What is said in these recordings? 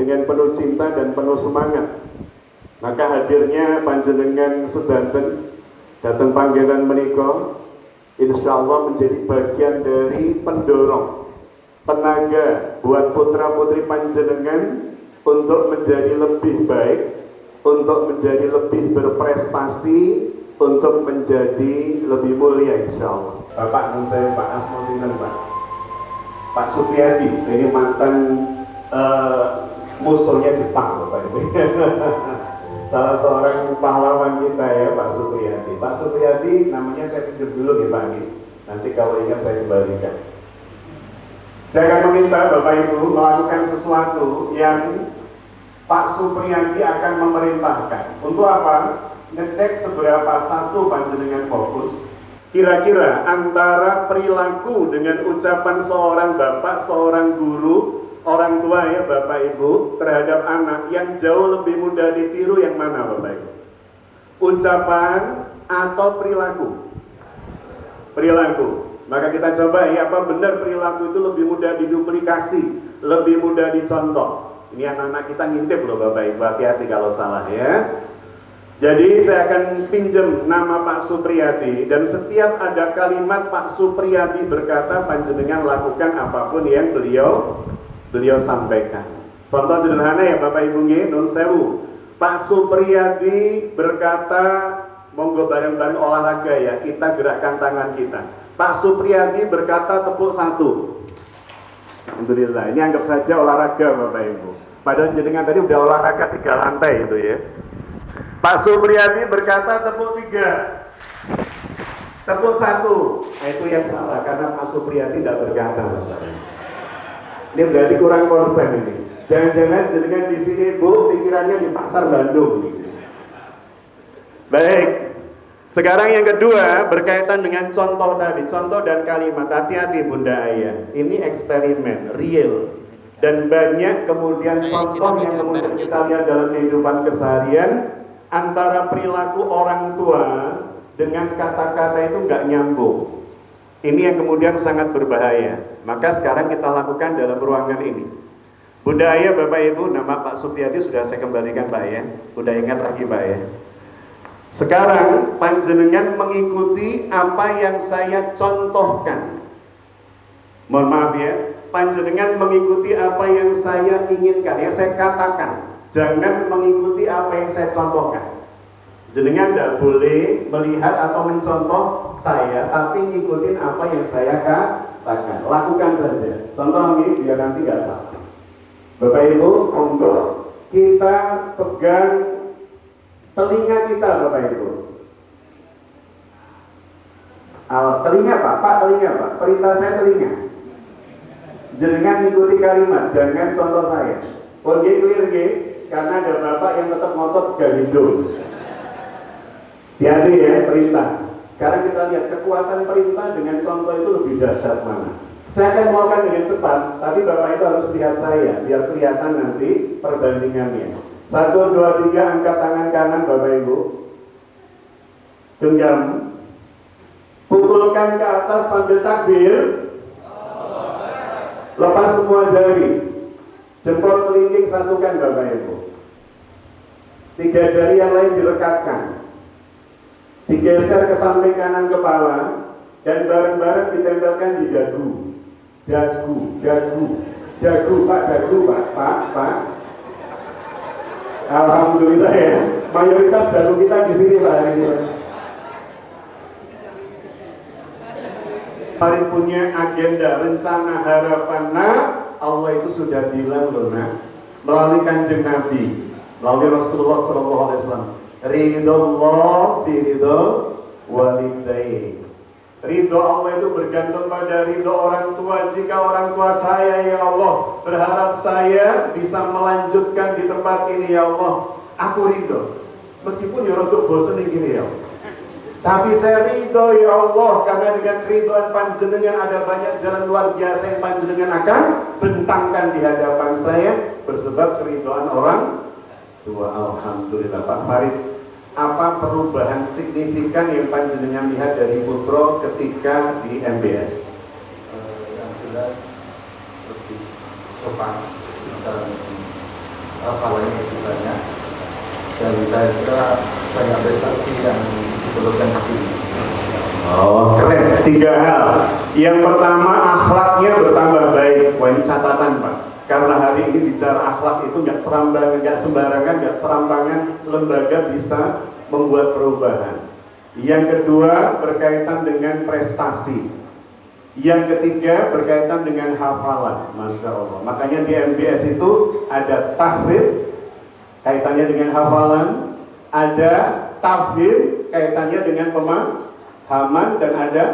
dengan penuh cinta dan penuh semangat. Maka hadirnya panjenengan sedanten datang panggilan menika insyaallah menjadi bagian dari pendorong tenaga buat putra-putri panjenengan untuk menjadi lebih baik, untuk menjadi lebih berprestasi, untuk menjadi lebih mulia insyaallah. Bapak saya Pak Asmo sinten Pak? Pak Supriyadi, ini mantan musuhnya Jepang Bapak ini. Salah seorang pahlawan kita ya Pak Supriyadi. Pak Supriyadi namanya saya pinjam dulu ya Pak ini. Nanti kalau ingat saya kembalikan. Saya akan meminta Bapak Ibu melakukan sesuatu yang Pak Supriyadi akan memerintahkan. Untuk apa? Ngecek seberapa satu panjenengan fokus. Kira-kira antara perilaku dengan ucapan seorang bapak, seorang guru, orang tua ya Bapak Ibu terhadap anak yang jauh lebih mudah ditiru yang mana Bapak Ibu? Ucapan atau perilaku? Perilaku. Maka kita coba ya, apa benar perilaku itu lebih mudah diduplikasi, lebih mudah dicontoh. Ini anak-anak kita ngintip loh Bapak Ibu, hati-hati kalau salah ya. Jadi saya akan pinjam nama Pak Supriyadi, dan setiap ada kalimat Pak Supriyadi berkata panjenengan lakukan apapun yang beliau sampaikan. Contoh sederhana ya Bapak Ibu nggih, nun sewu. Pak Supriyadi berkata monggo bareng-bareng olahraga ya, kita gerakkan tangan kita. Pak Supriyadi berkata tepuk satu. Alhamdulillah, ini anggap saja olahraga Bapak Ibu. Padahal jenengan tadi udah olahraga 3 lantai itu ya. Pak Supriyadi berkata tepuk 3, tepuk 1. Nah, itu yang salah karena Pak Supriyadi tidak berkata. Ini berarti kurang konsen ini. Jangan-jangan jenengan di sini Bu pikirannya di pasar Bandung. Baik. Sekarang yang kedua berkaitan dengan contoh tadi, contoh dan kalimat. Hati-hati Bunda Ayah. Ini eksperimen real. Dan banyak kemudian contoh yang kemudian kita lihat dalam kehidupan keseharian. Antara perilaku orang tua dengan kata-kata itu nggak nyambung. Ini yang kemudian sangat berbahaya. Maka sekarang kita lakukan dalam ruangan ini. Bunda Ayah, Bapak Ibu, nama Pak Supriyadi sudah saya kembalikan Pak ya. Udah ingat lagi Pak ya. Sekarang panjenengan mengikuti apa yang saya contohkan. Mohon maaf ya, panjenengan mengikuti apa yang saya inginkan, yang saya katakan. Jangan mengikuti apa yang saya contohkan. Jenengan tidak boleh melihat atau mencontoh saya, tapi ngikutin apa yang saya katakan. Lakukan saja. Contoh ini biar nanti nggak salah. Bapak Ibu, untuk kita pegang telinga kita, Bapak Ibu. Telinga Pak, telinga Pak. Perintah saya telinga. Jenengan ngikuti kalimat, jangan contoh saya. Oke, clear nggih? Karena ada bapak yang tetap ngotot gak hidup. Hati-hati ya perintah. Sekarang kita lihat kekuatan perintah dengan contoh itu lebih dahsyat mana. Saya akan melakukan dengan cepat, tapi bapak itu harus lihat saya biar kelihatan nanti perbandingannya. 1, 2, 3, angkat tangan kanan Bapak Ibu. Genggam. Pukulkan ke atas sambil takbir. Lepas semua jari. Jempol kelingking satukan Bapak Ibu. 3 jari yang lain direkatkan. Digeser ke samping kanan kepala dan bareng-bareng ditempelkan di dagu. Dagu Pak. Alhamdulillah ya. Mayoritas dagu kita di sini Pak hari ini. Hari punya agenda, rencana, harapan. Allah itu sudah bilang loh melalui kanjeng Nabi, melalui Rasulullah SAW, ridho fi ridho walidain. Ridho Allah itu bergantung pada ridho orang tua. Jika orang tua saya ya Allah berharap saya bisa melanjutkan di tempat ini ya Allah, aku ridho. Meskipun ya rodok bosen gini ya Allah. Tapi saya ridho ya Allah, karena dengan keridhaan panjenengan ada banyak jalan luar biasa yang panjenengan akan bentangkan di hadapan saya bersebab keridhaan orang tua. Alhamdulillah. Pak Farid, apa perubahan signifikan yang panjenengan lihat dari Putro ketika di MBS? Yang jelas lebih sopan dalam hafalannya lebih banyak, dan saya kira banyak prestasi yang diperlukan di sini. Oh, keren. 3 hal. Yang pertama, akhlaknya bertambah baik. Wah, ini catatan, Pak. Karena hari ini bicara akhlak itu nggak sembarangan, nggak serampangan lembaga bisa membuat perubahan. Yang kedua, berkaitan dengan prestasi. Yang ketiga, berkaitan dengan hafalan. Masya Allah. Makanya di MBS itu ada tahfidz, kaitannya dengan hafalan. Ada tafhim, kaitannya dengan pemahaman. Dan ada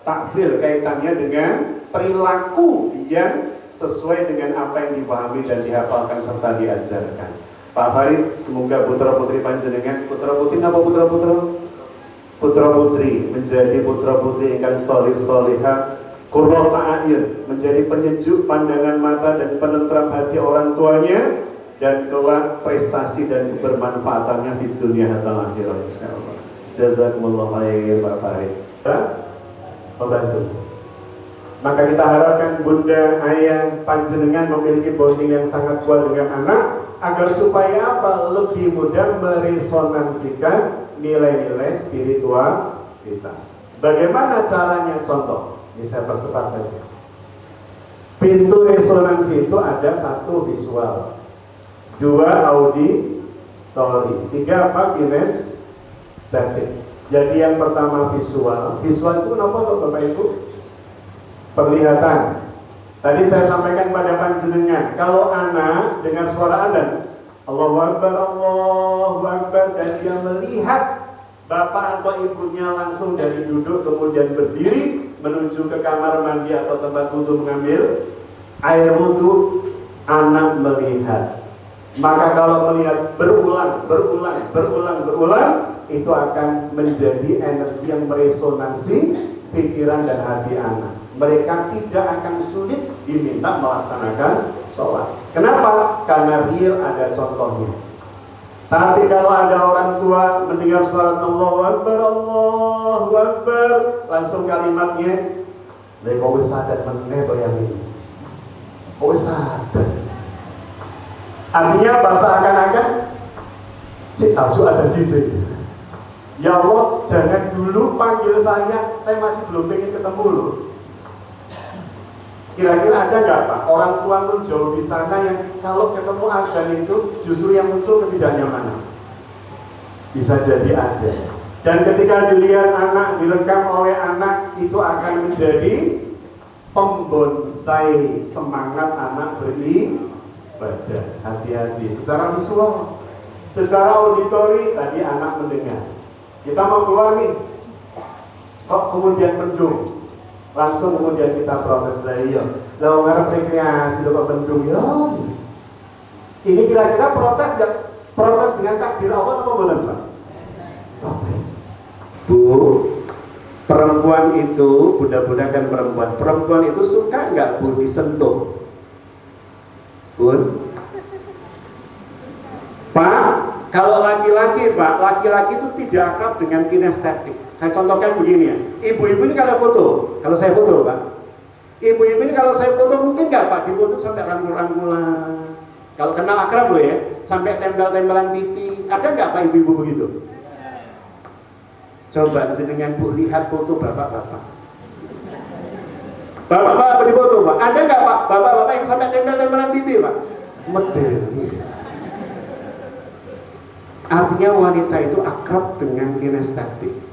takfil, kaitannya dengan perilaku yang sesuai dengan apa yang dipahami dan dihafalkan serta diajarkan. Pak Farid, semoga putra-putri panjenengan, putra-putri apa putra-putra? Putra-putri menjadi putra-putri yang stolih-stolihah, qurrata a'yun, menjadi penyejuk pandangan mata dan penentram hati orang tuanya, dan kelak prestasi dan kebermanfaatannya di dunia hatta akhirat insyaallah. Jazakumullah khair Pak Farid. Membantu. Maka kita harapkan bunda, ayah, panjenengan memiliki bonding yang sangat kuat dengan anak, agar supaya apa? Lebih mudah meresonansikan nilai-nilai spiritualitas. Bagaimana caranya? Contoh, ini saya percepat saja. Pintu resonansi itu ada 1 visual, 2 auditori, 3 apa? Kinestetik. Jadi yang pertama visual itu apa Bapak Ibu? Penglihatan. Tadi saya sampaikan pada panjenengan, kalau anak dengar suara adzan, Allahu Akbar, Allahu Akbar, dan dia melihat bapak atau ibunya langsung dari duduk kemudian berdiri menuju ke kamar mandi atau tempat wudhu mengambil air wudhu, anak melihat. Maka kalau melihat berulang, itu akan menjadi energi yang meresonansi pikiran dan hati anak. Mereka tidak akan sulit diminta melaksanakan sholat. Kenapa? Karena real ada contohnya. Tapi kalau ada orang tua mendengar suara Allahu Akbar, Allahu Akbar, langsung kalimatnya, "Lha kok wis sadar meneh to yang ini." Kok wis sadar. Artinya bahasa akan-akan si Abdul ada di sini. Ya Allah, jangan dulu panggil saya masih belum pengen ketemu loh. Kira-kira ada nggak Pak orang tua pun jauh di sana yang kalau ketemu adzan itu justru yang muncul ketidaknyamanan? Bisa jadi ada. Dan ketika dilihat anak, direkam oleh anak, itu akan menjadi pembonsai semangat anak beribadah. Hati-hati secara visual, secara auditori. Tadi anak mendengar, kita mau keluar nih, kok kemudian mendung. Langsung kemudian kita protes, lah iya, lah ngarep rekreasi kok bendung ya. Ini kira-kira protes gak? Protes dengan takdir Allah atau bukan Pak? Protes. Bu, perempuan itu, budak-budak dan perempuan itu suka nggak Bu disentuh? Bun? Pak, kalau laki-laki Pak, laki-laki itu tidak akrab dengan kinestetik. Saya contohkan begini ya, ibu-ibu ini kalau foto, kalau saya foto Pak, ibu-ibu ini kalau saya foto mungkin nggak Pak difoto sampai rangkul-rangkulan. Kalau kenal akrab loh ya, sampai tempel-tempelan pipi, ada nggak Pak ibu-ibu begitu? Coba jenengan Bu lihat foto bapak-bapak. Bapak-bapak apa di foto Pak? Ada nggak Pak bapak-bapak yang sampai tempel-tempelan pipi Pak? Medeni. Artinya wanita itu akrab dengan kinestetik.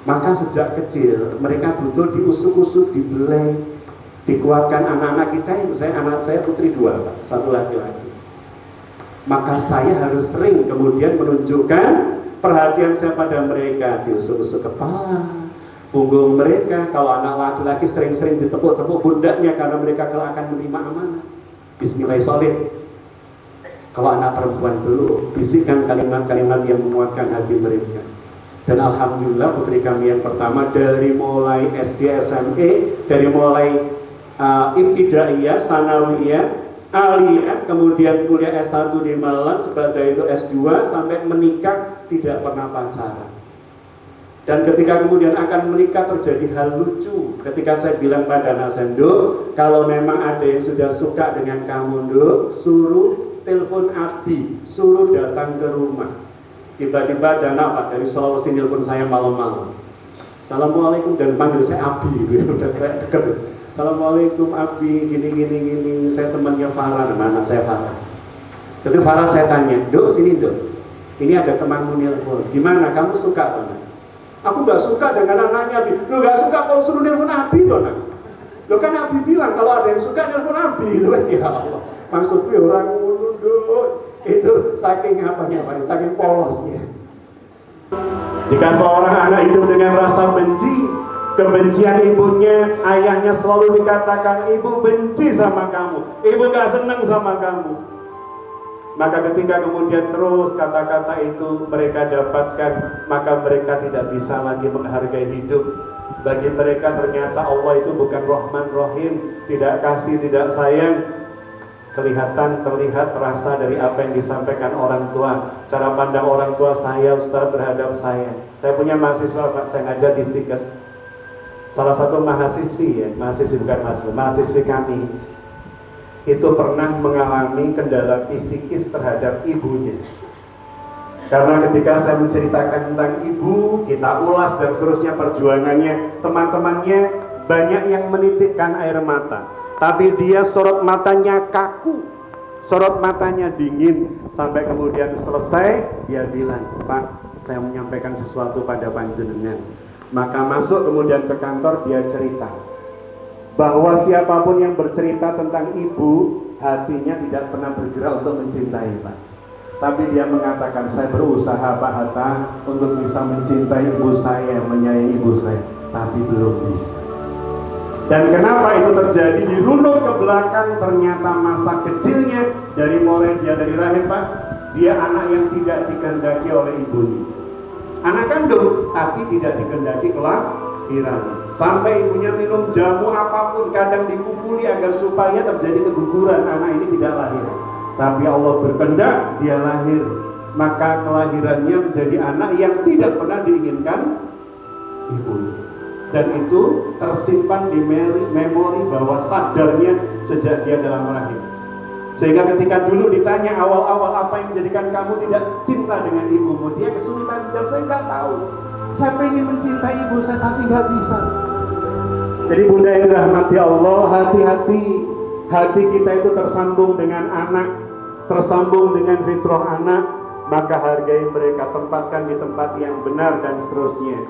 Maka sejak kecil mereka butuh diusuk-usuk, dibelai, dikuatkan anak-anak kita. Anak saya putri 2 Pak, 1 laki-laki. Maka saya harus sering kemudian menunjukkan perhatian saya pada mereka, diusuk-usuk kepala, punggung mereka. Kalau anak laki-laki sering-sering ditepuk-tepuk pundaknya karena mereka kalau akan menerima amanah. Bismillahirrahmanirrahim. Kalau anak perempuan dulu, bisikkan kalimat-kalimat yang menguatkan hati mereka. Dan alhamdulillah putri kami yang pertama dari mulai SD, SMP, dari mulai ibtidaiyah, sanawiyah, aliyah, kemudian kuliah S1 di Malang, sebagai itu S2, sampai menikah tidak pernah pacaran. Dan ketika kemudian akan menikah terjadi hal lucu. Ketika saya bilang pada anak saya, "Nduk, kalau memang ada yang sudah suka dengan kamu, Nduk, suruh telepon Abi, suruh datang ke rumah. Tiba-tiba ada anak Pak dari Sulawesi nelpon saya malam-malam. Assalamualaikum, dan panggil saya Abi gitu ya, udah kayak deket. Assalamualaikum Abi, gini, saya temannya Farah, nama anak saya Farah. Jadi Farah saya tanya, Dok sini Dok, ini ada temanmu nelpon, gimana, kamu suka atau enggak? Aku gak suka dengan anaknya Abi. Lo gak suka kalau suruh nelpon Abi toh nak? Lo kan Abi bilang kalau ada yang suka nelpon Abi itu kan, ya Allah. Maksudku ya orang mundur itu saking apanya Pak, saking polosnya. Jika seorang anak hidup dengan rasa benci, kebencian ibunya, ayahnya selalu dikatakan, ibu benci sama kamu, ibu gak seneng sama kamu. Maka ketika kemudian terus kata-kata itu mereka dapatkan, maka mereka tidak bisa lagi menghargai hidup. Bagi mereka ternyata Allah itu bukan Rahman Rahim, tidak kasih, tidak sayang. Terlihat rasa dari apa yang disampaikan orang tua, cara pandang orang tua saya, Ustaz, terhadap saya. Saya punya mahasiswa Pak, saya ngajar di Stikes. Salah satu mahasiswi mahasiswi kami itu pernah mengalami kendala psikis terhadap ibunya. Karena ketika saya menceritakan tentang ibu, kita ulas dan seterusnya perjuangannya, teman-temannya banyak yang menitikkan air mata. Tapi dia sorot matanya kaku, sorot matanya dingin. Sampai kemudian selesai, dia bilang, Pak, saya menyampaikan sesuatu pada panjenengan. Maka masuk kemudian ke kantor, dia cerita bahwa siapapun yang bercerita tentang ibu, hatinya tidak pernah bergerak untuk mencintai Pak. Tapi dia mengatakan, saya berusaha Pak Hatta untuk bisa mencintai ibu saya, menyayangi ibu saya, tapi belum bisa. Dan kenapa itu terjadi? Dirunut ke belakang, ternyata masa kecilnya, dari mulai dia dari rahim Pak, dia anak yang tidak dikehendaki oleh ibunya. Anak kandung, tapi tidak dikehendaki kelahiran. Sampai ibunya minum jamu apapun, kadang dipukuli agar supaya terjadi keguguran, anak ini tidak lahir. Tapi Allah berkehendak, dia lahir. Maka kelahirannya menjadi anak yang tidak pernah diinginkan ibunya. Dan itu tersimpan di memori bahwa sadarnya sejak dia dalam rahim. Sehingga ketika dulu ditanya awal-awal apa yang menjadikan kamu tidak cinta dengan ibumu, dia kesulitan jawab, saya nggak tahu. Saya pengen mencintai ibu saya tapi nggak bisa. Jadi bunda yang dirahmati Allah, hati-hati. Hati kita itu tersambung dengan anak, tersambung dengan fitrah anak, maka hargai mereka, tempatkan di tempat yang benar dan seterusnya.